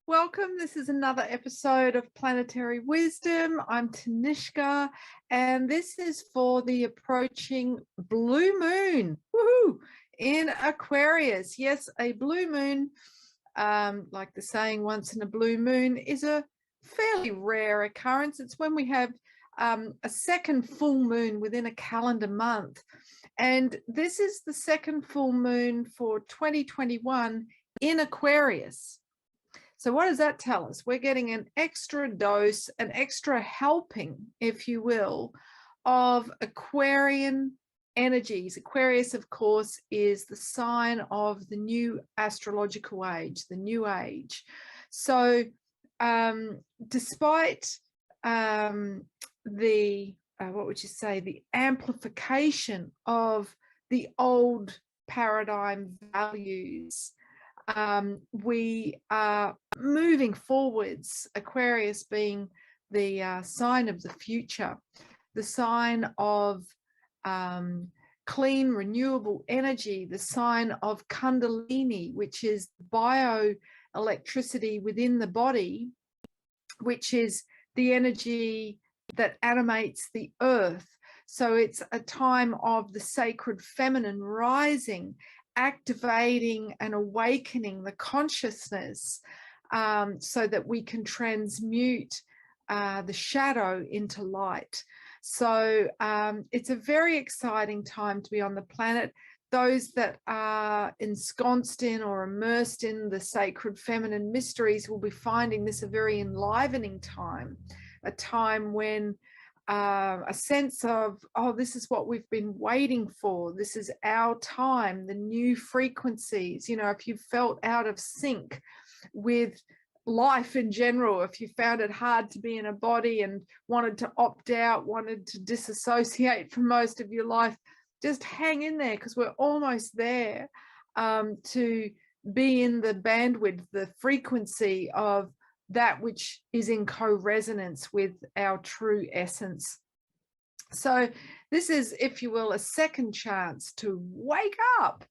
Welcome. This is another episode of Planetary Wisdom. I'm Tanishka, and this is for the approaching blue moon. Woohoo! In Aquarius. Yes, a blue moon, like the saying, once in a blue moon, is a fairly rare occurrence. It's when we have a second full moon within a calendar month. And this is the second full moon for 2021 in Aquarius. So what does that tell us? We're getting an extra dose, an extra helping, if you will, of Aquarian energies. Aquarius, of course, is the sign of the new astrological age, the new age. So despite what would you say, the amplification of the old paradigm values, we are moving forwards, Aquarius being the sign of the future, the sign of clean, renewable energy, the sign of Kundalini, which is bioelectricity within the body, which is the energy that animates the earth. So it's a time of the sacred feminine rising, activating and awakening the consciousness, so that we can transmute the shadow into light. So it's a very exciting time to be on the planet. Those that are ensconced in or immersed in the sacred feminine mysteries will be finding this a very enlivening time, a time when a sense of, oh, this is what we've been waiting for. This is our time, the new frequencies. You know, if you felt out of sync with life in general, if you found it hard to be in a body and wanted to opt out, wanted to disassociate for most of your life, just hang in there, because we're almost there, to be in the bandwidth, the frequency of that which is in co-resonance with our true essence. So this is, if you will, a second chance to wake up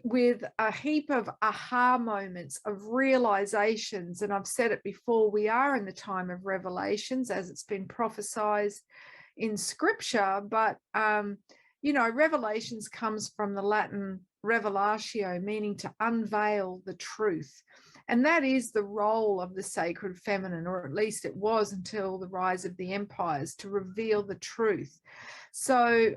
with a heap of aha moments, of realizations. And I've said it before, we are in the time of revelations as it's been prophesied in scripture, but you know, revelations comes from the Latin revelatio, meaning to unveil the truth. And that is the role of the sacred feminine, or at least it was until the rise of the empires, to reveal the truth. So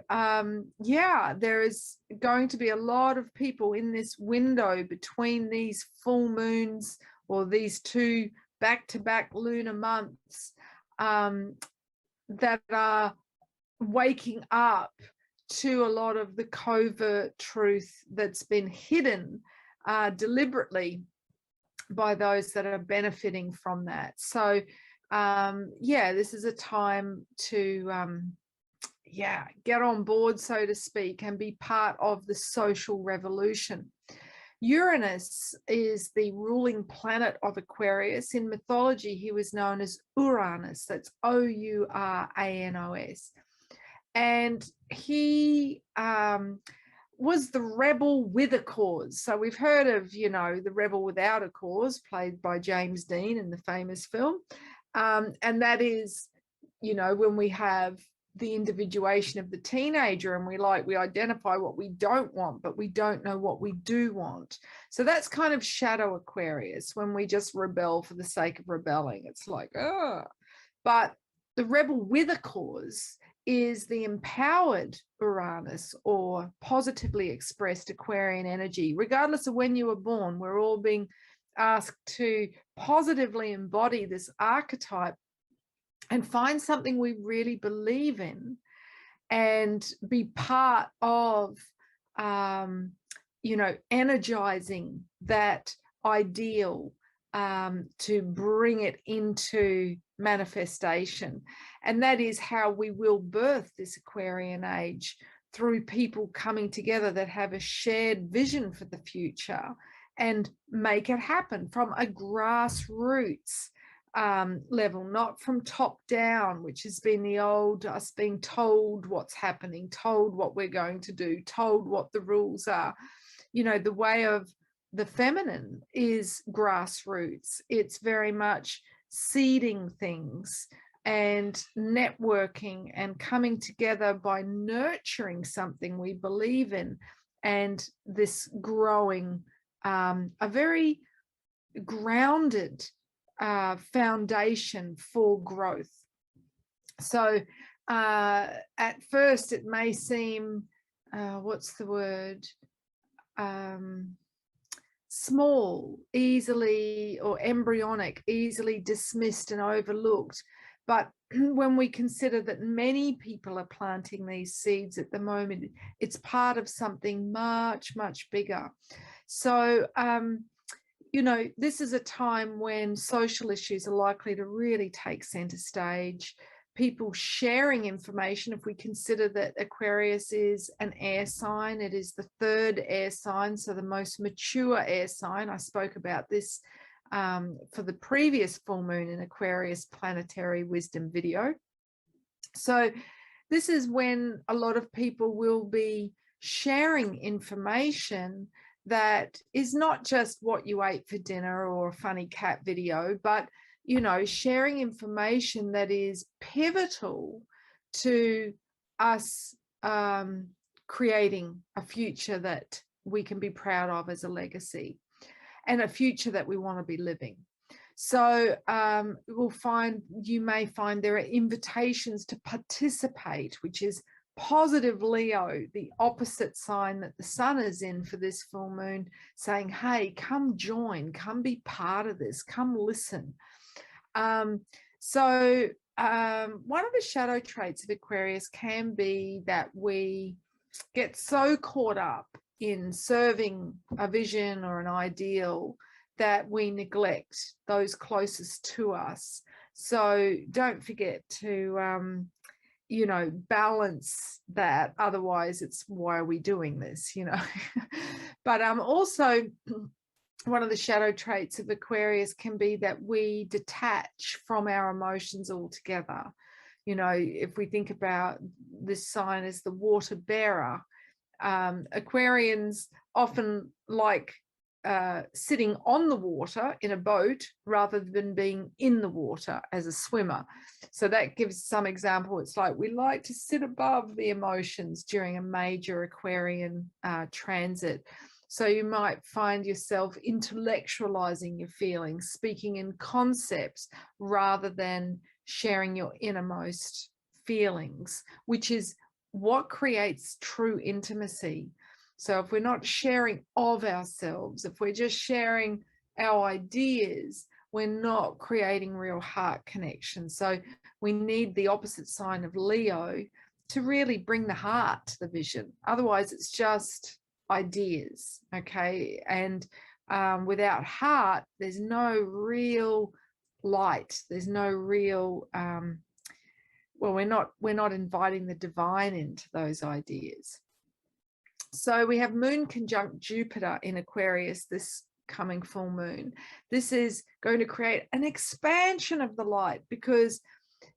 yeah, there is going to be a lot of people in this window between these full moons, or these two back-to-back lunar months, that are waking up to a lot of the covert truth that's been hidden deliberately by those that are benefiting from that. So yeah, this is a time to get on board, so to speak, and be part of the social revolution. Uranus is the ruling planet of Aquarius. In mythology, he was known as Uranus. That's Ouranos. And he was the rebel with a cause. So we've heard of, you know, the rebel without a cause, played by James Dean in the famous film. And that is, you know, when we have the individuation of the teenager, and we identify what we don't want, but we don't know what we do want. So that's kind of shadow Aquarius, when we just rebel for the sake of rebelling. It's like, oh. But the rebel with a cause is the empowered Uranus, or positively expressed Aquarian energy. Regardless of when you were born, we're all being asked to positively embody this archetype and find something we really believe in, and be part of, you know, energizing that ideal, to bring it into manifestation. And that is how we will birth this Aquarian age, through people coming together that have a shared vision for the future and make it happen from a grassroots level, not from top down, which has been the old, us being told what's happening, told what we're going to do, told what the rules are. You know, the way of the feminine is grassroots. It's very much seeding things and networking and coming together by nurturing something we believe in, and this growing a very grounded foundation for growth. So at first it may seem, what's the word, small, easily, or embryonic, easily dismissed and overlooked. But when we consider that many people are planting these seeds at the moment, it's part of something much, much bigger. So, you know, this is a time when social issues are likely to really take center stage. People sharing information, if we consider that Aquarius is an air sign, it is the third air sign, so the most mature air sign. I spoke about this for the previous full moon in Aquarius planetary wisdom video. So this is when a lot of people will be sharing information that is not just what you ate for dinner or a funny cat video, but, you know, sharing information that is pivotal to us creating a future that we can be proud of as a legacy, and a future that we want to be living. So you may find there are invitations to participate, which is positive Leo, the opposite sign that the sun is in for this full moon, saying, hey, come join, come be part of this, come listen. So one of the shadow traits of Aquarius can be that we get so caught up in serving a vision or an ideal that we neglect those closest to us. So don't forget to you know, balance that. Otherwise, it's, why are we doing this, you know? But also, one of the shadow traits of Aquarius can be that we detach from our emotions altogether. You know, if we think about this sign as the water bearer, Aquarians often like sitting on the water in a boat rather than being in the water as a swimmer. So that gives some example. It's like we like to sit above the emotions during a major Aquarian transit. So you might find yourself intellectualizing your feelings, speaking in concepts rather than sharing your innermost feelings, which is what creates true intimacy. So if we're not sharing of ourselves, if we're just sharing our ideas, we're not creating real heart connection. So we need the opposite sign of Leo to really bring the heart to the vision. Otherwise, it's just ideas, okay? And without heart, there's no real light. There's no real, well, we're not inviting the divine into those ideas. So we have Moon conjunct Jupiter in Aquarius this coming full moon. This is going to create an expansion of the light, because,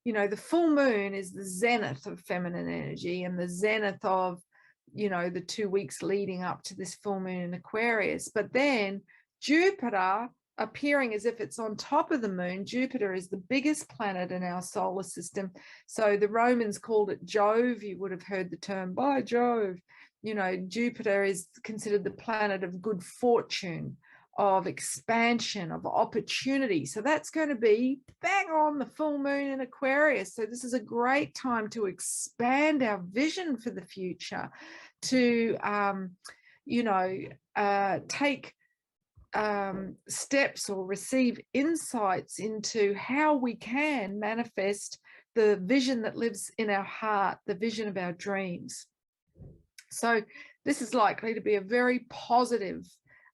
you know, the full moon is the zenith of feminine energy and the zenith of, you know, the 2 weeks leading up to this full moon in Aquarius. But then Jupiter appearing as if it's on top of the moon. Jupiter is the biggest planet in our solar system. So the Romans called it Jove. You would have heard the term, by Jove. You know, Jupiter is considered the planet of good fortune, of expansion, of opportunity. So that's going to be bang on the full moon in Aquarius. So this is a great time to expand our vision for the future, to, you know, take steps or receive insights into how we can manifest the vision that lives in our heart, the vision of our dreams. So this is likely to be a very positive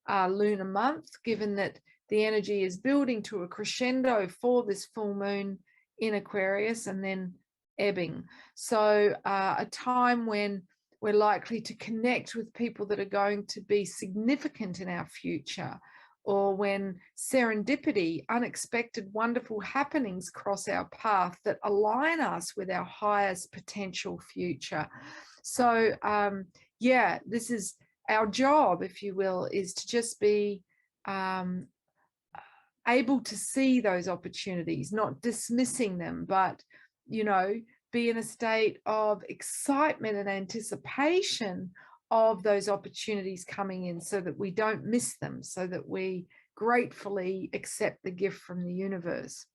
lunar month, given that the energy is building to a crescendo for this full moon in Aquarius and then ebbing. So a time when we're likely to connect with people that are going to be significant in our future, or when serendipity, unexpected, wonderful happenings cross our path that align us with our highest potential future. So yeah, this is our job, if you will, is to just be able to see those opportunities, not dismissing them, but, you know, be in a state of excitement and anticipation of those opportunities coming in, so that we don't miss them, so that we gratefully accept the gift from the universe.